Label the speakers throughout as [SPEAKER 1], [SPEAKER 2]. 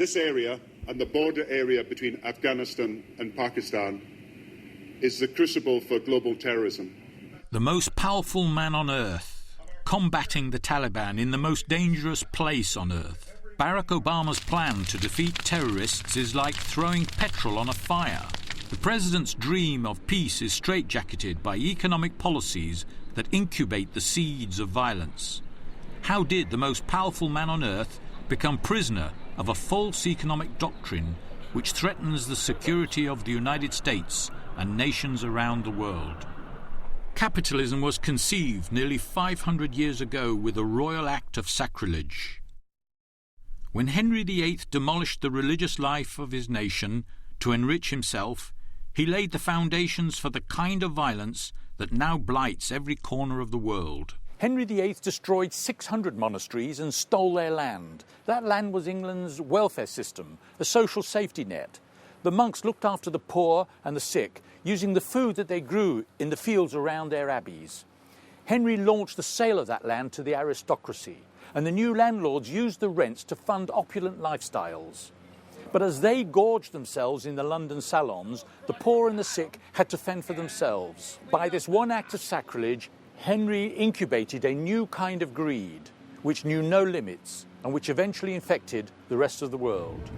[SPEAKER 1] This area and the border area between Afghanistan and Pakistan is the crucible for global terrorism.
[SPEAKER 2] The most powerful man on earth, combating the Taliban in the most dangerous place on earth. Barack Obama's plan to defeat terrorists is like throwing petrol on a fire. The president's dream of peace is straitjacketed by economic policies that incubate the seeds of violence. How did the most powerful man on earth become prisoner of a false economic doctrine which threatens the security of the United States and nations around the world? Capitalism was conceived nearly 500 years ago with a royal act of sacrilege. When Henry VIII demolished the religious life of his nation to enrich himself, he laid the foundations for the kind of violence that now blights every corner of the world.
[SPEAKER 3] Henry VIII destroyed 600 monasteries and stole their land. That land was England's welfare system, a social safety net. The monks looked after the poor and the sick, using the food that they grew in the fields around their abbeys. Henry launched the sale of that land to the aristocracy, and the new landlords used the rents to fund opulent lifestyles. But as they gorged themselves in the London salons, the poor and the sick had to fend for themselves. By this one act of sacrilege, Henry incubated a new kind of greed, which knew no limits, and which eventually infected the rest of the world.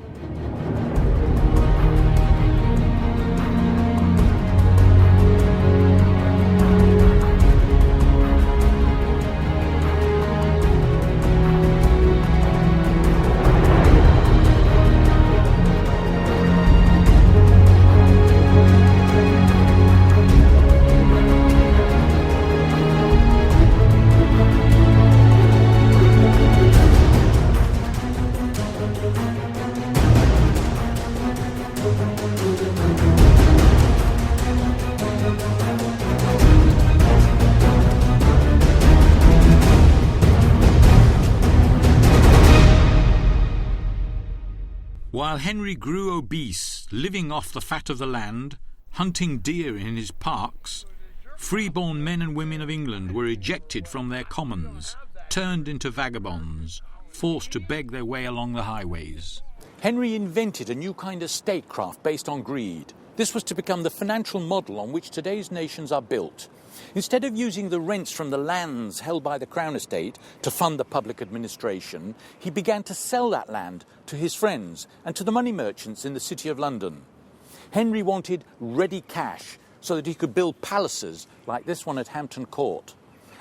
[SPEAKER 2] While Henry grew obese, living off the fat of the land, hunting deer in his parks, freeborn men and women of England were ejected from their commons, turned into vagabonds, forced to beg their way along the highways.
[SPEAKER 3] Henry invented a new kind of statecraft based on greed. This was to become the financial model on which today's nations are built. Instead of using the rents from the lands held by the Crown Estate to fund the public administration, he began to sell that land to his friends and to the money merchants in the City of London. Henry wanted ready cash so that he could build palaces like this one at Hampton Court.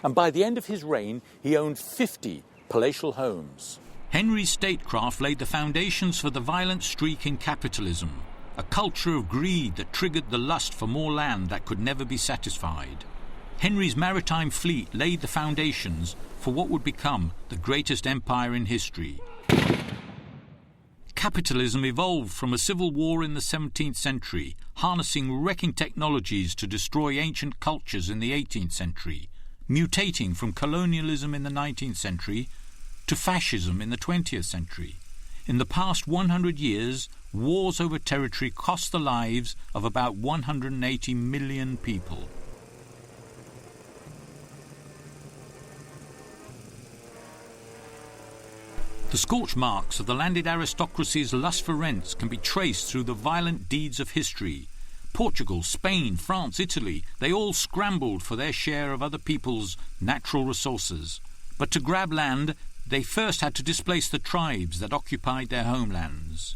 [SPEAKER 3] And by the end of his reign, he owned 50 palatial homes.
[SPEAKER 2] Henry's statecraft laid the foundations for the violent streak in capitalism, a culture of greed that triggered the lust for more land that could never be satisfied. Henry's maritime fleet laid the foundations for what would become the greatest empire in history. Capitalism evolved from a civil war in the 17th century, harnessing wrecking technologies to destroy ancient cultures in the 18th century, mutating from colonialism in the 19th century to fascism in the 20th century. In the past 100 years, wars over territory cost the lives of about 180 million people. The scorch marks of the landed aristocracy's lust for rents can be traced through the violent deeds of history. Portugal, Spain, France, Italy, they all scrambled for their share of other people's natural resources. But to grab land, they first had to displace the tribes that occupied their homelands.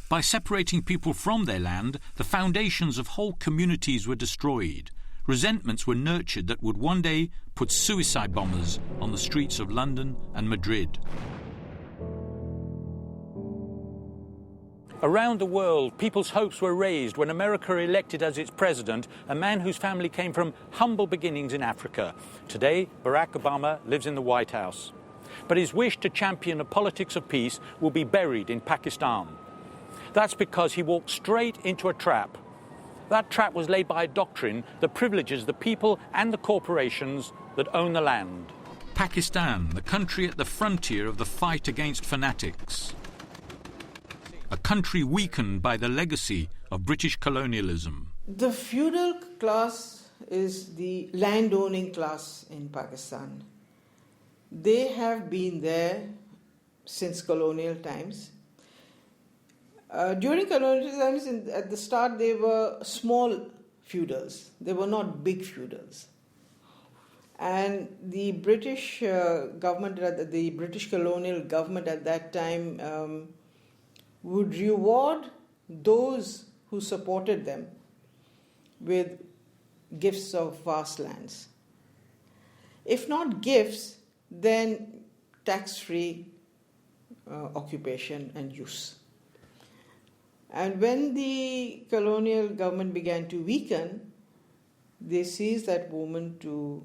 [SPEAKER 2] By separating people from their land, the foundations of whole communities were destroyed. Resentments were nurtured that would one day put suicide bombers on the streets of London and Madrid.
[SPEAKER 3] Around the world, people's hopes were raised when America elected as its president a man whose family came from humble beginnings in Africa. Today, Barack Obama lives in the White House. But his wish to champion a politics of peace will be buried in Pakistan. That's because he walked straight into a trap. That trap was laid by a doctrine that privileges the people and the corporations that own the land.
[SPEAKER 2] Pakistan, the country at the frontier of the fight against fanatics. A country weakened by the legacy of British colonialism.
[SPEAKER 4] The feudal class is the land-owning class in Pakistan. They have been there since colonial times. During colonial times, at the start, they were small feudals. They were not big feudals. And the British government, the British colonial government at that time would reward those who supported them with gifts of vast lands. If not gifts, then tax-free occupation and use. And when the colonial government began to weaken, they seized that moment to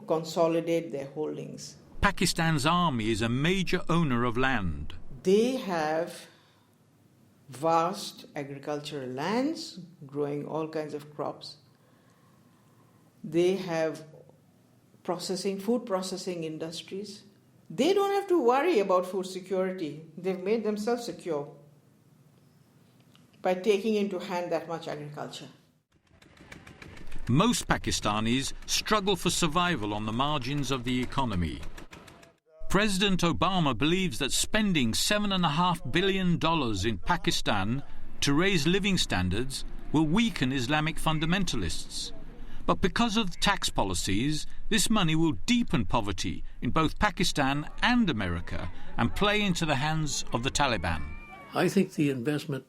[SPEAKER 4] consolidate their holdings.
[SPEAKER 2] Pakistan's army is a major owner of land.
[SPEAKER 4] They have vast agricultural lands growing all kinds of crops. They have food processing industries. They don't have to worry about food security. They've made themselves secure by taking into hand that much agriculture.
[SPEAKER 2] Most Pakistanis struggle for survival on the margins of the economy. President Obama believes that spending $7.5 billion in Pakistan to raise living standards will weaken Islamic fundamentalists. But because of tax policies, this money will deepen poverty in both Pakistan and America and play into the hands of the Taliban.
[SPEAKER 5] I think the investment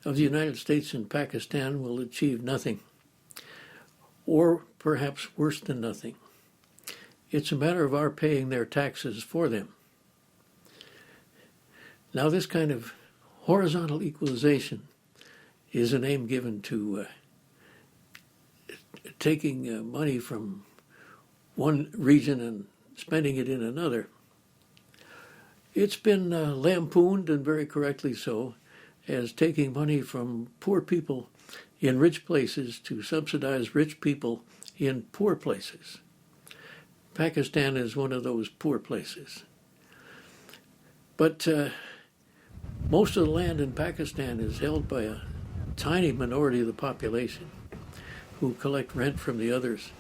[SPEAKER 5] of the United States in Pakistan will achieve nothing, or perhaps worse than nothing. It's a matter of our paying their taxes for them. Now, this kind of horizontal equalization is a name given to taking money from one region and spending it in another. It's been lampooned, and very correctly so, as taking money from poor people in rich places to subsidize rich people in poor places. Pakistan is one of those poor places. But most of the land in Pakistan is held by a tiny minority of the population who collect rent from the others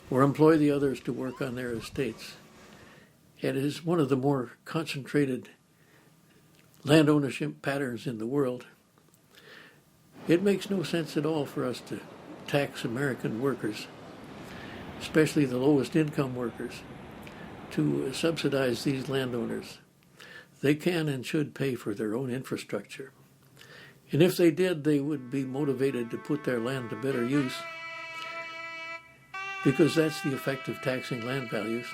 [SPEAKER 5] or employ the others to work on their estates. It is one of the more concentrated land ownership patterns in the world. It makes no sense at all for us to tax American workers, especially the lowest income workers, to subsidize these landowners. They can and should pay for their own infrastructure. And if they did, they would be motivated to put their land to better use, because that's the effect of taxing land values.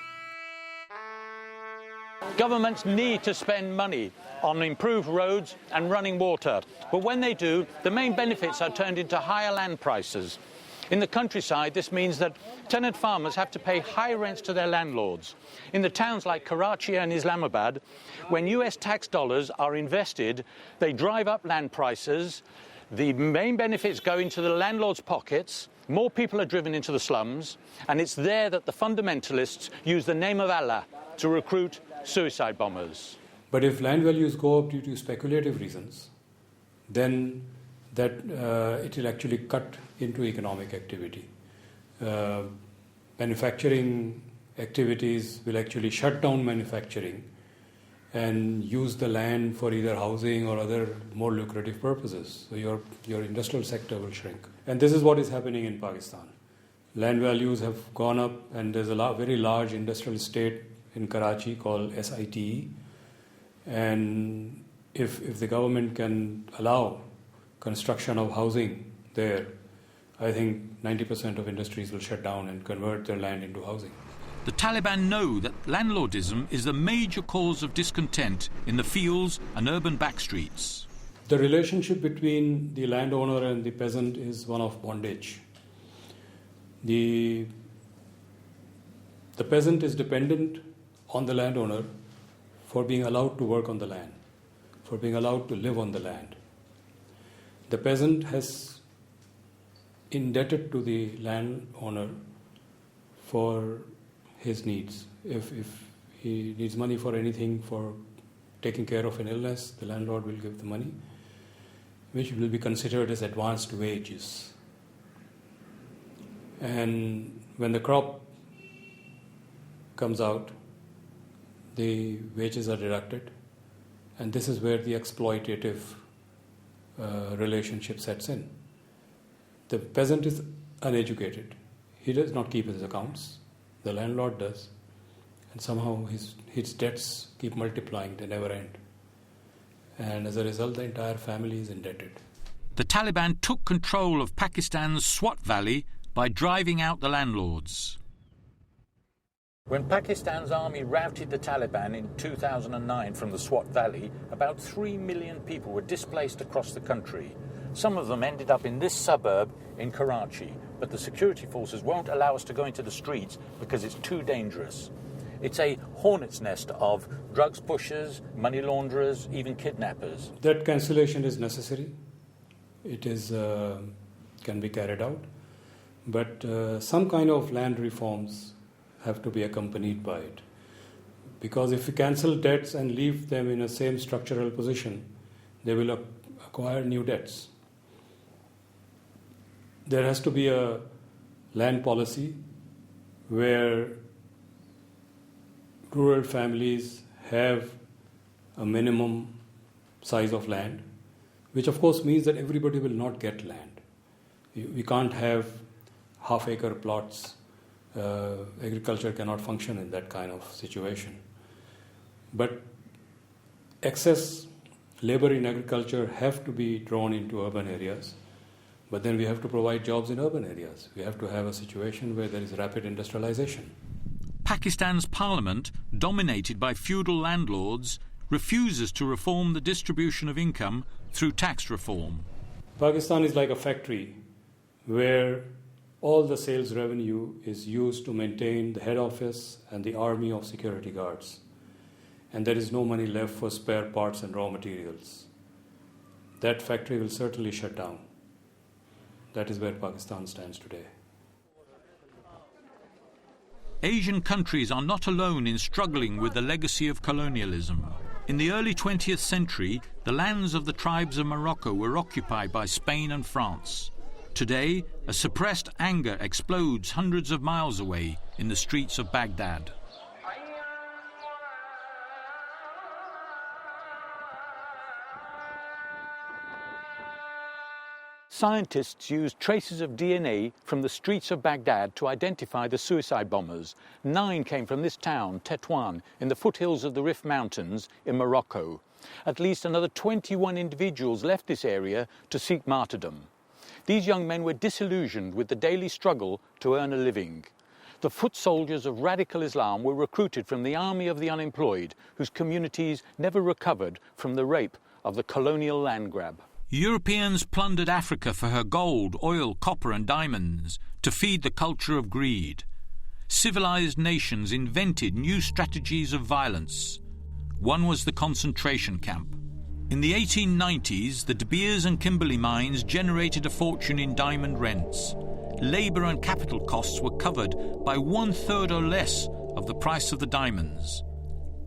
[SPEAKER 3] Governments need to spend money on improved roads and running water. But when they do, the main benefits are turned into higher land prices. In the countryside, this means that tenant farmers have to pay high rents to their landlords. In the towns like Karachi and Islamabad, when US tax dollars are invested, they drive up land prices. The main benefits go into the landlord's pockets. More people are driven into the slums. And it's there that the fundamentalists use the name of Allah to recruit suicide bombers.
[SPEAKER 6] But if land values go up due to speculative reasons, then that it will actually cut into economic activity. Manufacturing activities will actually shut down manufacturing and use the land for either housing or other more lucrative purposes. So your industrial sector will shrink. And this is what is happening in Pakistan. Land values have gone up, and there's a very large industrial estate in Karachi called SITE. And if the government can allow construction of housing there, I think 90% of industries will shut down and convert their land into housing.
[SPEAKER 2] The Taliban know that landlordism is the major cause of discontent in the fields and urban backstreets.
[SPEAKER 6] The relationship between the landowner and the peasant is one of bondage. The peasant is dependent on the landowner for being allowed to work on the land, for being allowed to live on the land. The peasant has indebted to the landowner for his needs. If he needs money for anything, for taking care of an illness, the landlord will give the money, which will be considered as advanced wages. And when the crop comes out, the wages are deducted, and this is where the exploitative relationship sets in. The peasant is uneducated. He does not keep his accounts. The landlord does. And somehow his debts keep multiplying, they never end. And as a result, the entire family is indebted.
[SPEAKER 2] The Taliban took control of Pakistan's Swat Valley by driving out the landlords.
[SPEAKER 3] When Pakistan's army routed the Taliban in 2009 from the Swat Valley, about 3 million people were displaced across the country. Some of them ended up in this suburb in Karachi, but the security forces won't allow us to go into the streets because it's too dangerous. It's a hornet's nest of drugs pushers, money launderers, even kidnappers.
[SPEAKER 6] That cancellation is necessary. It is can be carried out. But some kind of land reforms have to be accompanied by it. Because if we cancel debts and leave them in a same structural position, they will acquire new debts. There has to be a land policy where rural families have a minimum size of land, which of course means that everybody will not get land. We can't have half-acre plots. Agriculture cannot function in that kind of situation. But excess labor in agriculture have to be drawn into urban areas. But then we have to provide jobs in urban areas. We have to have a situation where there is rapid industrialization.
[SPEAKER 2] Pakistan's parliament, dominated by feudal landlords, refuses to reform the distribution of income through tax reform.
[SPEAKER 6] Pakistan is like a factory where all the sales revenue is used to maintain the head office and the army of security guards. And there is no money left for spare parts and raw materials. That factory will certainly shut down. That is where Pakistan stands today.
[SPEAKER 2] Asian countries are not alone in struggling with the legacy of colonialism. In the early 20th century, the lands of the tribes of Morocco were occupied by Spain and France. Today, a suppressed anger explodes hundreds of miles away in the streets of Baghdad.
[SPEAKER 3] Scientists used traces of DNA from the streets of Baghdad to identify the suicide bombers. 9 came from this town, Tétouan, in the foothills of the Rif Mountains in Morocco. At least another 21 individuals left this area to seek martyrdom. These young men were disillusioned with the daily struggle to earn a living. The foot soldiers of radical Islam were recruited from the army of the unemployed, whose communities never recovered from the rape of the colonial land grab.
[SPEAKER 2] Europeans plundered Africa for her gold, oil, copper and diamonds to feed the culture of greed. Civilized nations invented new strategies of violence. One was the concentration camp. In the 1890s, the De Beers and Kimberley mines generated a fortune in diamond rents. Labour and capital costs were covered by 1/3 or less of the price of the diamonds.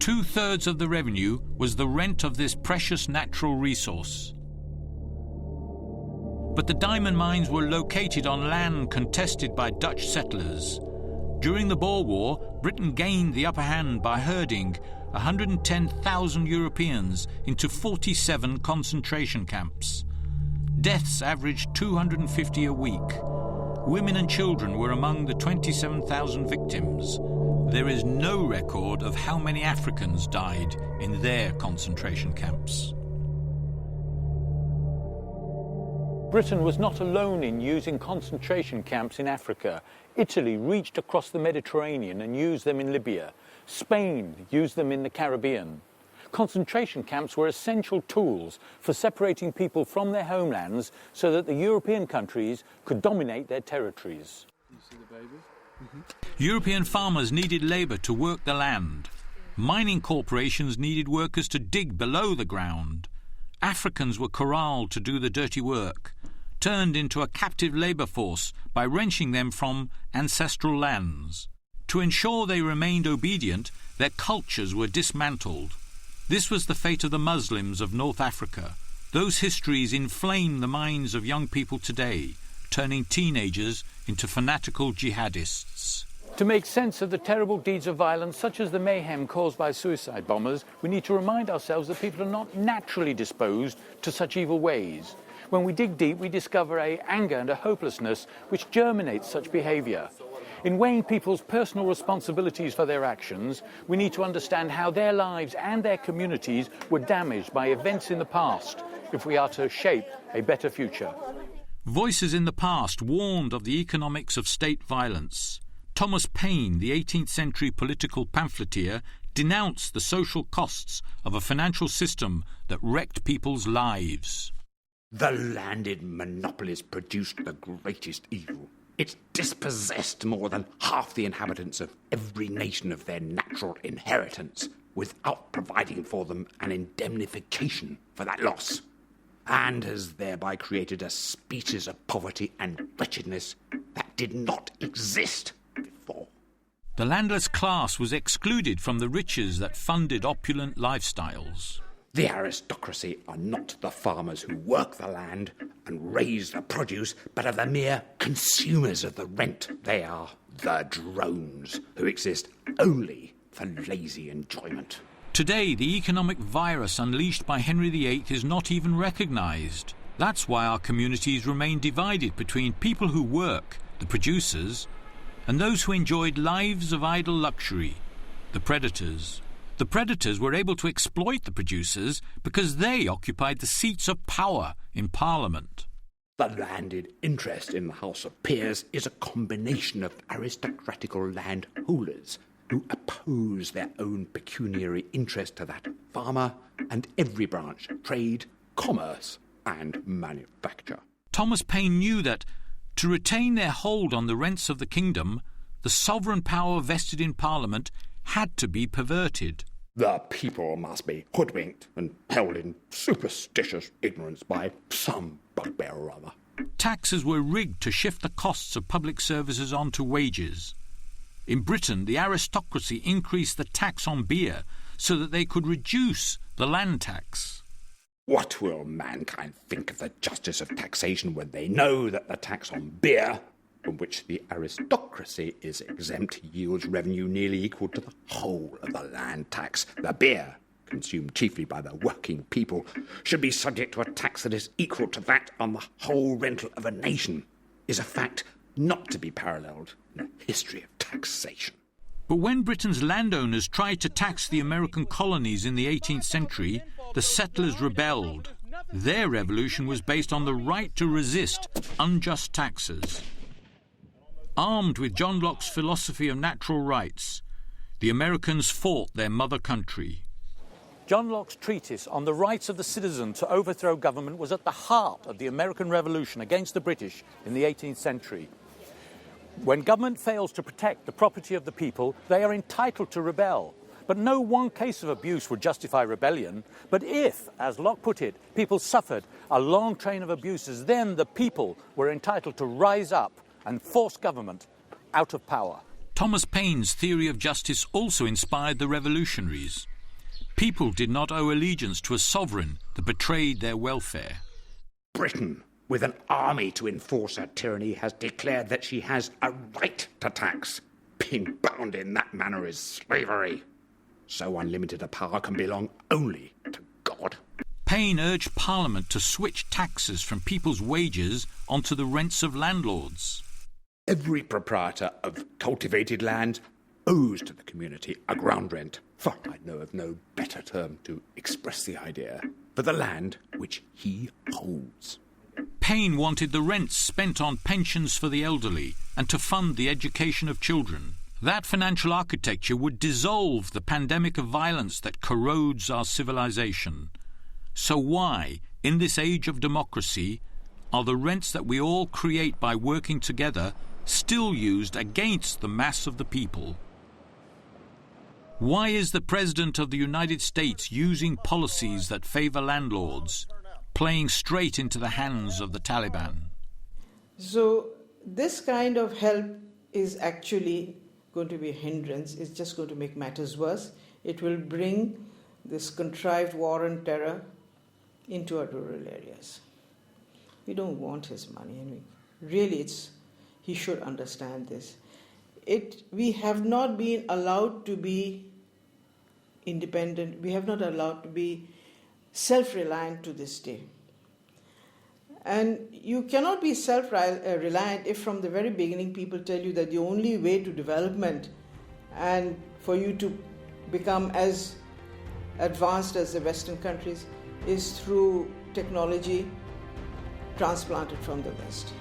[SPEAKER 2] 2/3 of the revenue was the rent of this precious natural resource. But the diamond mines were located on land contested by Dutch settlers. During the Boer War, Britain gained the upper hand by herding 110,000 Europeans into 47 concentration camps. Deaths averaged 250 a week. Women and children were among the 27,000 victims. There is no record of how many Africans died in their concentration camps.
[SPEAKER 3] Britain was not alone in using concentration camps in Africa. Italy reached across the Mediterranean and used them in Libya. Spain used them in the Caribbean. Concentration camps were essential tools for separating people from their homelands so that the European countries could dominate their territories.
[SPEAKER 7] You see the babies? Mm-hmm.
[SPEAKER 2] European farmers needed labour to work the land. Mining corporations needed workers to dig below the ground. Africans were corralled to do the dirty work, turned into a captive labour force by wrenching them from ancestral lands. To ensure they remained obedient, their cultures were dismantled. This was the fate of the Muslims of North Africa. Those histories inflame the minds of young people today, turning teenagers into fanatical jihadists.
[SPEAKER 3] To make sense of the terrible deeds of violence, such as the mayhem caused by suicide bombers, we need to remind ourselves that people are not naturally disposed to such evil ways. When we dig deep, we discover an anger and a hopelessness which germinates such behaviour. In weighing people's personal responsibilities for their actions, we need to understand how their lives and their communities were damaged by events in the past if we are to shape a better future.
[SPEAKER 2] Voices in the past warned of the economics of state violence. Thomas Paine, the 18th century political pamphleteer, denounced the social costs of a financial system that wrecked people's lives.
[SPEAKER 8] The landed monopolies produced the greatest evil. It dispossessed more than half the inhabitants of every nation of their natural inheritance without providing for them an indemnification for that loss, and has thereby created a species of poverty and wretchedness that did not exist before.
[SPEAKER 2] The landless class was excluded from the riches that funded opulent lifestyles.
[SPEAKER 8] The aristocracy are not the farmers who work the land and raise the produce, but are the mere consumers of the rent. They are the drones who exist only for lazy enjoyment.
[SPEAKER 2] Today, the economic virus unleashed by Henry VIII is not even recognised. That's why our communities remain divided between people who work, the producers, and those who enjoyed lives of idle luxury, the predators. The predators were able to exploit the producers because they occupied the seats of power in Parliament.
[SPEAKER 8] The landed interest in the House of Peers is a combination of aristocratical landholders who oppose their own pecuniary interest to that of farmer and every branch of trade, commerce and manufacture.
[SPEAKER 2] Thomas Paine knew that to retain their hold on the rents of the kingdom, the sovereign power vested in Parliament had to be perverted.
[SPEAKER 8] The people must be hoodwinked and held in superstitious ignorance by some bugbear or other.
[SPEAKER 2] Taxes were rigged to shift the costs of public services onto wages. In Britain, the aristocracy increased the tax on beer so that they could reduce the land tax.
[SPEAKER 8] What will mankind think of the justice of taxation when they know that the tax on beer, from which the aristocracy is exempt, yields revenue nearly equal to the whole of the land tax? The beer, consumed chiefly by the working people, should be subject to a tax that is equal to that on the whole rental of a nation, is a fact not to be paralleled in the history of taxation.
[SPEAKER 2] But when Britain's landowners tried to tax the American colonies in the 18th century, the settlers rebelled. Their revolution was based on the right to resist unjust taxes. Armed with John Locke's philosophy of natural rights, the Americans fought their mother country.
[SPEAKER 3] John Locke's treatise on the rights of the citizen to overthrow government was at the heart of the American Revolution against the British in the 18th century. When government fails to protect the property of the people, they are entitled to rebel. But no one case of abuse would justify rebellion. But if, as Locke put it, people suffered a long train of abuses, then the people were entitled to rise up and force government out of power.
[SPEAKER 2] Thomas Paine's theory of justice also inspired the revolutionaries. People did not owe allegiance to a sovereign that betrayed their welfare.
[SPEAKER 8] Britain, with an army to enforce her tyranny, has declared that she has a right to tax. Being bound in that manner is slavery. So unlimited a power can belong only to God.
[SPEAKER 2] Paine urged Parliament to switch taxes from people's wages onto the rents of landlords.
[SPEAKER 8] Every proprietor of cultivated land owes to the community a ground rent, for I know of no better term to express the idea, for the land which he holds.
[SPEAKER 2] Paine wanted the rents spent on pensions for the elderly and to fund the education of children. That financial architecture would dissolve the pandemic of violence that corrodes our civilization. So why, in this age of democracy, are the rents that we all create by working together still used against the mass of the people? Why is the President of the United States using policies that favour landlords, playing straight into the hands of the Taliban?
[SPEAKER 4] So this kind of help is actually going to be a hindrance. It's just going to make matters worse. It will bring this contrived war and terror into our rural areas. We don't want his money. I mean, really, he should understand this. we have not been allowed to be independent, we have not allowed to be self-reliant to this day. And you cannot be self-reliant if from the very beginning people tell you that the only way to development and for you to become as advanced as the Western countries is through technology transplanted from the West.